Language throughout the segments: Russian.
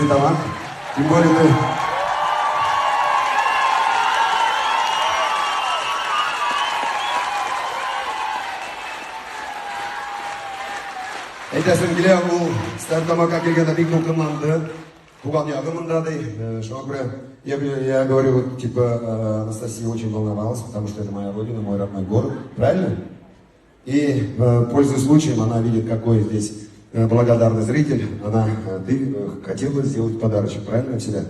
талант. Тем более ты... Айтасым келе, бұл стартамаға келген бигнул команды. Пугал ягомында, я говорю, вот, типа, Анастасия очень волновалась, потому что это моя родина, мой родной город, правильно? И, пользуясь случаем, она видит, какой здесь благодарный зритель, ты хотела сделать подарочек, правильно, от себя?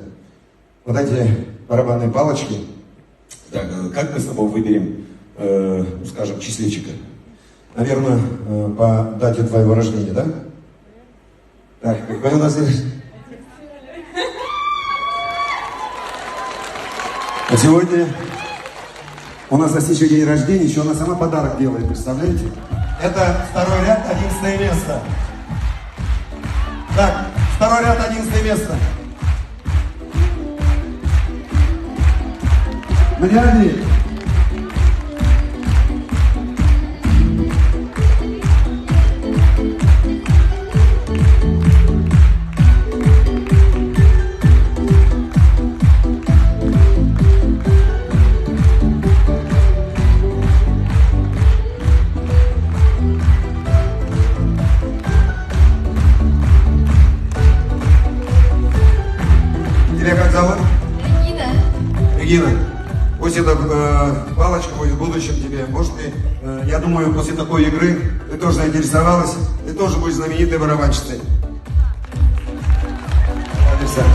Вот эти барабанные палочки, так, как мы с тобой выберем, скажем, числичика? Наверное, по дате твоего рождения, да? Так, какой у нас есть? А сегодня у нас еще день рождения, еще она сама подарок делает, представляете? Это второй ряд, 11 место. Так, второй ряд, 11 место. Марианни. Тебя как зовут? Регина. Регина, пусть эта палочка будет в будущем тебе. Может, ты, я думаю, после такой игры ты тоже заинтересовалась, ты тоже будешь знаменитой барабанщицей. Молодец.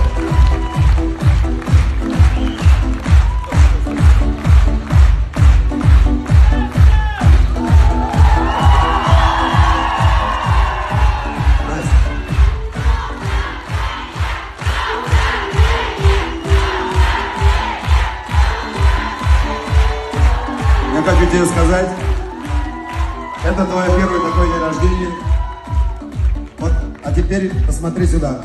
Я хочу тебе сказать, это твой первый такой день рождения. Вот, а теперь посмотри сюда.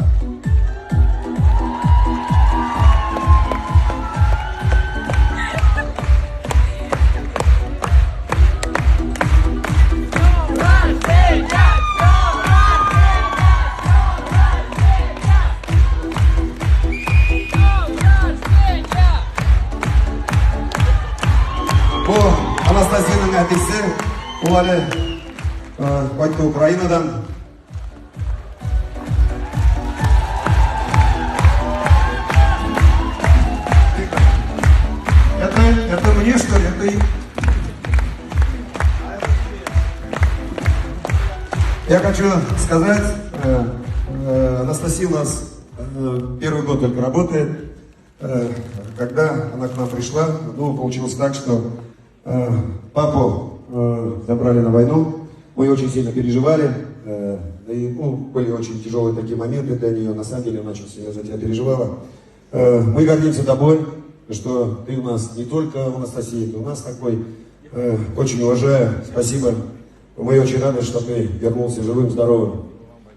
Бұл Анастасияның әкесі, ол әлі қайтты Украинадан. Это мне, что ли? Это им? Я хочу сказать, Анастасия у нас первый год только работает. Когда она к нам пришла, получилось так, что папу забрали на войну, мы очень сильно переживали, и, были очень тяжелые такие моменты для нее, на самом деле она очень сильно за тебя переживала. Мы гордимся тобой, что ты у нас не только Анастасия, ты у нас такой, очень уважаю, спасибо, мы очень рады, что ты вернулся живым, здоровым.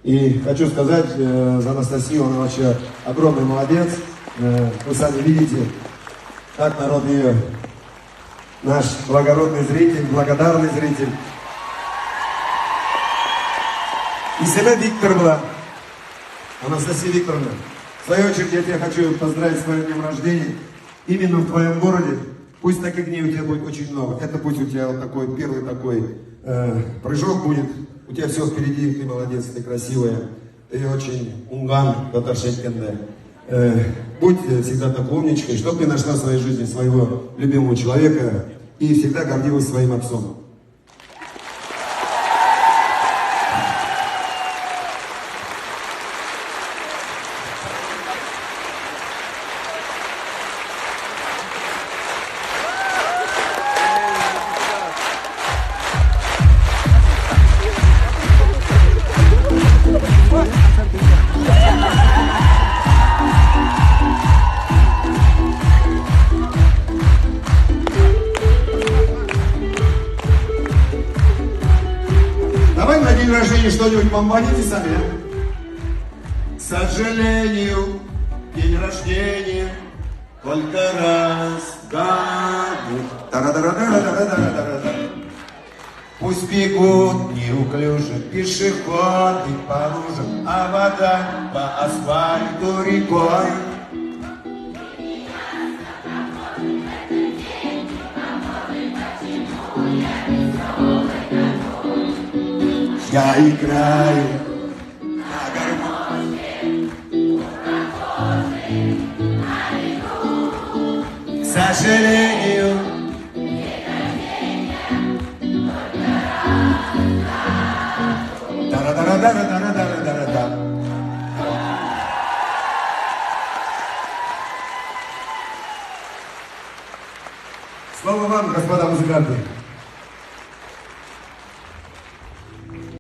И хочу сказать за Анастасию, она вообще огромный молодец, вы сами видите, как народ ее... Наш благородный зритель, благодарный зритель. И себя Виктор была. Анастасия Викторовна. В свою очередь я тебя хочу поздравить с твоим днем рождения. Именно в твоем городе. Пусть таких дней у тебя будет очень много. Это пусть у тебя вот такой первый такой прыжок будет. У тебя все впереди, ты молодец, ты красивая. Ты очень унган, татаршенкенда. Будь всегда такой умничкой, чтобы ты нашла в своей жизни своего любимого человека и всегда гордилась своим отцом. Давай на день рождения что-нибудь помогите сами, а? К сожалению, день рождения только раз в году. Пусть бегут неуклюже пешеходы по лужам, а вода по асфальту рекой. Я играю на гармонии, к сожалению. Дара-дара-дара-дара-дара-дара-дара. Слово вам, господа музыканты.